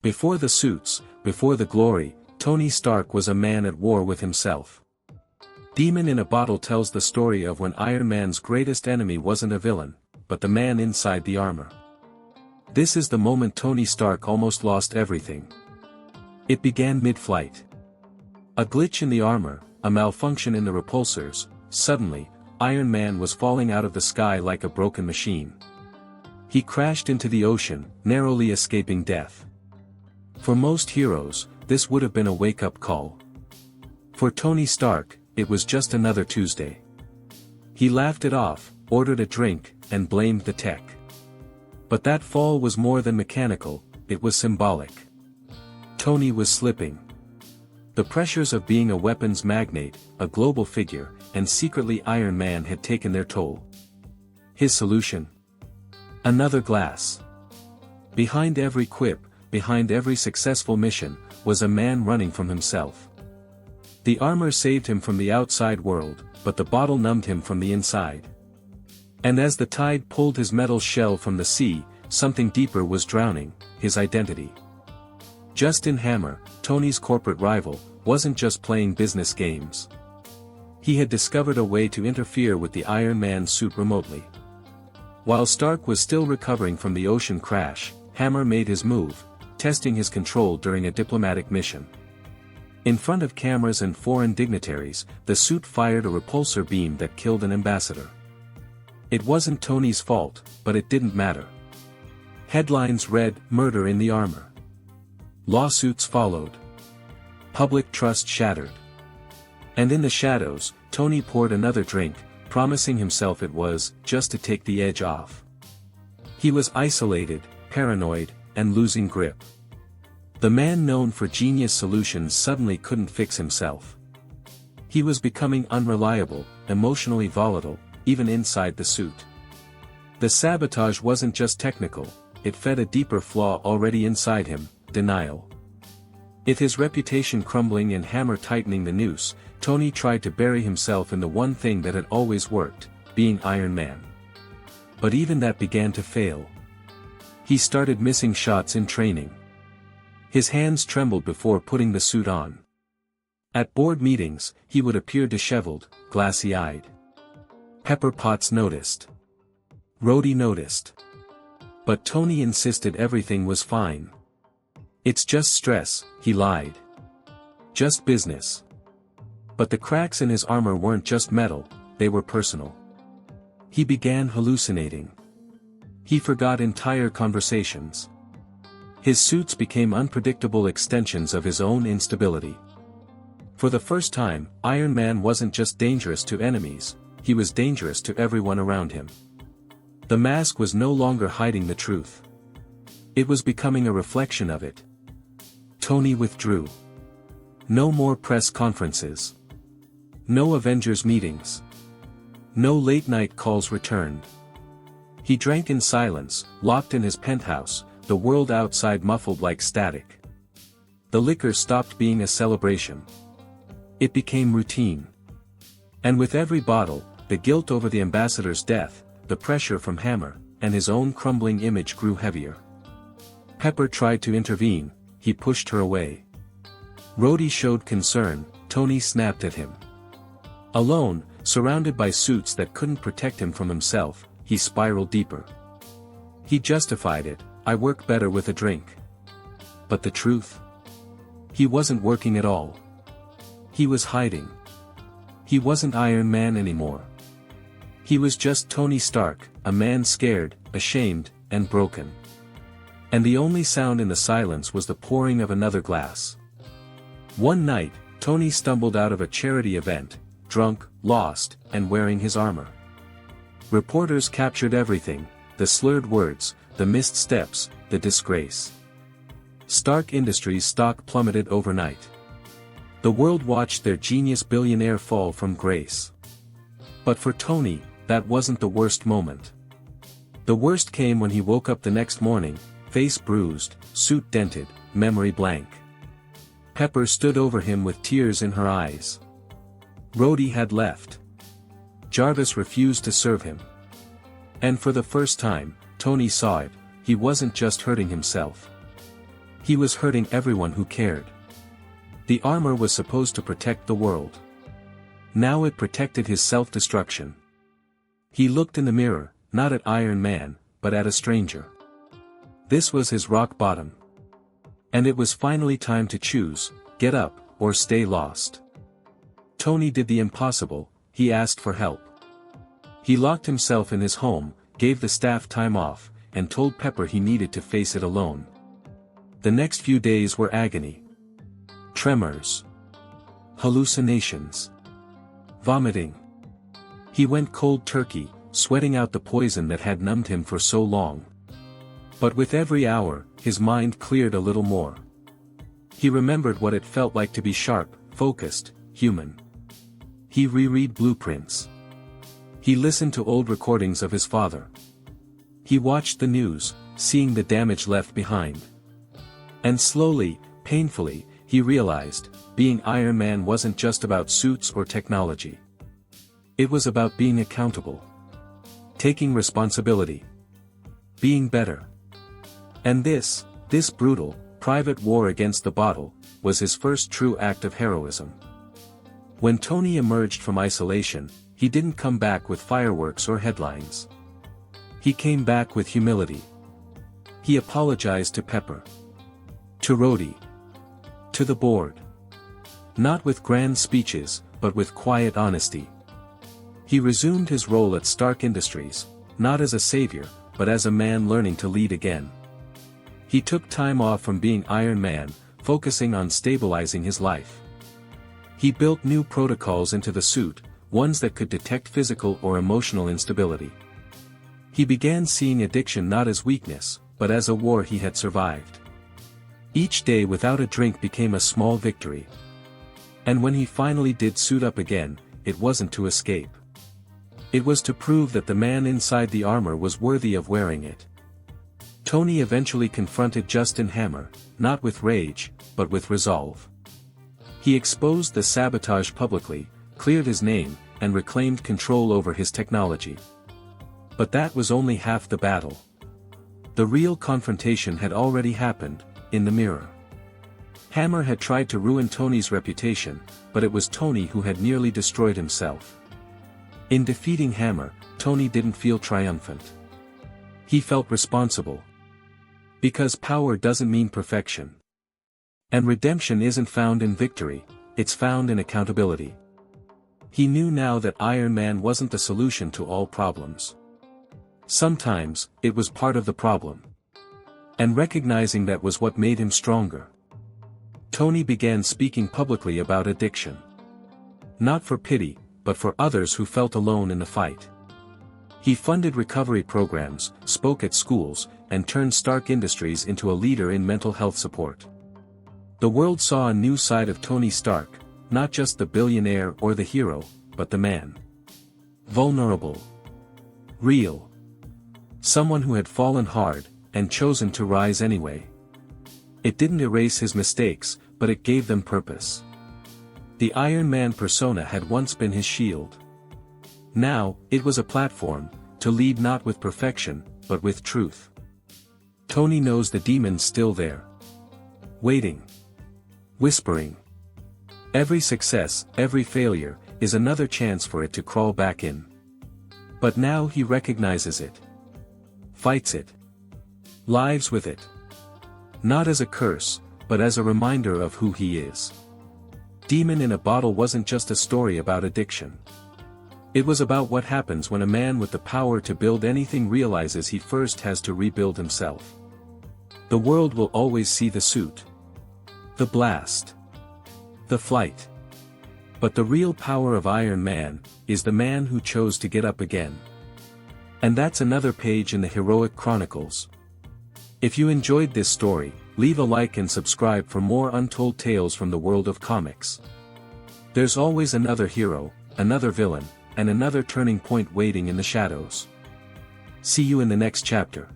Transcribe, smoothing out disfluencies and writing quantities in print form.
Before the suits, before the glory, Tony Stark was a man at war with himself. Demon in a Bottle tells the story of when Iron Man's greatest enemy wasn't a villain, but the man inside the armor. This is the moment Tony Stark almost lost everything. It began mid-flight. A glitch in the armor, a malfunction in the repulsors. Suddenly, Iron Man was falling out of the sky like a broken machine. He crashed into the ocean, narrowly escaping death. For most heroes, this would have been a wake-up call. For Tony Stark, it was just another Tuesday. He laughed it off, ordered a drink, and blamed the tech. But that fall was more than mechanical, it was symbolic. Tony was slipping. The pressures of being a weapons magnate, a global figure, and secretly Iron Man had taken their toll. His solution? Another glass. Behind every quip, behind every successful mission, was a man running from himself. The armor saved him from the outside world, but the bottle numbed him from the inside. And as the tide pulled his metal shell from the sea, something deeper was drowning, his identity. Justin Hammer, Tony's corporate rival, wasn't just playing business games. He had discovered a way to interfere with the Iron Man suit remotely. While Stark was still recovering from the ocean crash, Hammer made his move, testing his control during a diplomatic mission. In front of cameras and foreign dignitaries, the suit fired a repulsor beam that killed an ambassador. It wasn't Tony's fault, but it didn't matter. Headlines read, "Murder in the Armor." Lawsuits followed. Public trust shattered. And in the shadows, Tony poured another drink, promising himself it was just to take the edge off. He was isolated, paranoid, and losing grip. The man known for genius solutions suddenly couldn't fix himself. He was becoming unreliable, emotionally volatile, even inside the suit. The sabotage wasn't just technical, it fed a deeper flaw already inside him: denial. With his reputation crumbling and Hammer tightening the noose, Tony tried to bury himself in the one thing that had always worked, being Iron Man. But even that began to fail. He started missing shots in training. His hands trembled before putting the suit on. At board meetings, he would appear disheveled, glassy-eyed. Pepper Potts noticed. Rhodey noticed. But Tony insisted everything was fine. "It's just stress," he lied. "Just business." But the cracks in his armor weren't just metal, they were personal. He began hallucinating. He forgot entire conversations. His suits became unpredictable extensions of his own instability. For the first time, Iron Man wasn't just dangerous to enemies, he was dangerous to everyone around him. The mask was no longer hiding the truth. It was becoming a reflection of it. Tony withdrew. No more press conferences. No Avengers meetings. No late-night calls returned. He drank in silence, locked in his penthouse, the world outside muffled like static. The liquor stopped being a celebration. It became routine. And with every bottle, the guilt over the ambassador's death, the pressure from Hammer, and his own crumbling image grew heavier. Pepper tried to intervene, he pushed her away. Rhodey showed concern, Tony snapped at him. Alone, surrounded by suits that couldn't protect him from himself, he spiraled deeper. He justified it, "I work better with a drink." But the truth? He wasn't working at all. He was hiding. He wasn't Iron Man anymore. He was just Tony Stark, a man scared, ashamed, and broken. And the only sound in the silence was the pouring of another glass. One night, Tony stumbled out of a charity event, drunk, lost, and wearing his armor. Reporters captured everything: the slurred words, the missed steps, the disgrace. Stark Industries' stock plummeted overnight. The world watched their genius billionaire fall from grace. But for Tony, that wasn't the worst moment. The worst came when he woke up the next morning, face bruised, suit dented, memory blank. Pepper stood over him with tears in her eyes. Rhodey had left. Jarvis refused to serve him. And for the first time, Tony saw it, he wasn't just hurting himself. He was hurting everyone who cared. The armor was supposed to protect the world. Now it protected his self-destruction. He looked in the mirror, not at Iron Man, but at a stranger. This was his rock bottom. And it was finally time to choose, get up, or stay lost. Tony did the impossible, he asked for help. He locked himself in his home, gave the staff time off, and told Pepper he needed to face it alone. The next few days were agony. Tremors. Hallucinations. Vomiting. He went cold turkey, sweating out the poison that had numbed him for so long. But with every hour, his mind cleared a little more. He remembered what it felt like to be sharp, focused, human. He reread blueprints. He listened to old recordings of his father. He watched the news, seeing the damage left behind. And slowly, painfully, he realized, being Iron Man wasn't just about suits or technology. It was about being accountable. Taking responsibility. Being better. And this brutal, private war against the bottle, was his first true act of heroism. When Tony emerged from isolation, he didn't come back with fireworks or headlines. He came back with humility. He apologized to Pepper. To Rhodey. To the board. Not with grand speeches, but with quiet honesty. He resumed his role at Stark Industries, not as a savior, but as a man learning to lead again. He took time off from being Iron Man, focusing on stabilizing his life. He built new protocols into the suit, ones that could detect physical or emotional instability. He began seeing addiction not as weakness, but as a war he had survived. Each day without a drink became a small victory. And when he finally did suit up again, it wasn't to escape. It was to prove that the man inside the armor was worthy of wearing it. Tony eventually confronted Justin Hammer, not with rage, but with resolve. He exposed the sabotage publicly, cleared his name, and reclaimed control over his technology. But that was only half the battle. The real confrontation had already happened, in the mirror. Hammer had tried to ruin Tony's reputation, but it was Tony who had nearly destroyed himself. In defeating Hammer, Tony didn't feel triumphant. He felt responsible. Because power doesn't mean perfection. And redemption isn't found in victory, it's found in accountability. He knew now that Iron Man wasn't the solution to all problems. Sometimes, it was part of the problem. And recognizing that was what made him stronger. Tony began speaking publicly about addiction. Not for pity, but for others who felt alone in the fight. He funded recovery programs, spoke at schools, and turned Stark Industries into a leader in mental health support. The world saw a new side of Tony Stark, not just the billionaire or the hero, but the man. Vulnerable. Real. Someone who had fallen hard, and chosen to rise anyway. It didn't erase his mistakes, but it gave them purpose. The Iron Man persona had once been his shield. Now, it was a platform, to lead not with perfection, but with truth. Tony knows the demon's still there. Waiting. Whispering. Every success, every failure, is another chance for it to crawl back in. But now he recognizes it. Fights it. Lives with it. Not as a curse, but as a reminder of who he is. Demon in a Bottle wasn't just a story about addiction. It was about what happens when a man with the power to build anything realizes he first has to rebuild himself. The world will always see the suit. The blast. The flight. But the real power of Iron Man, is the man who chose to get up again. And that's another page in the Heroic Chronicles. If you enjoyed this story, leave a like and subscribe for more untold tales from the world of comics. There's always another hero, another villain, and another turning point waiting in the shadows. See you in the next chapter.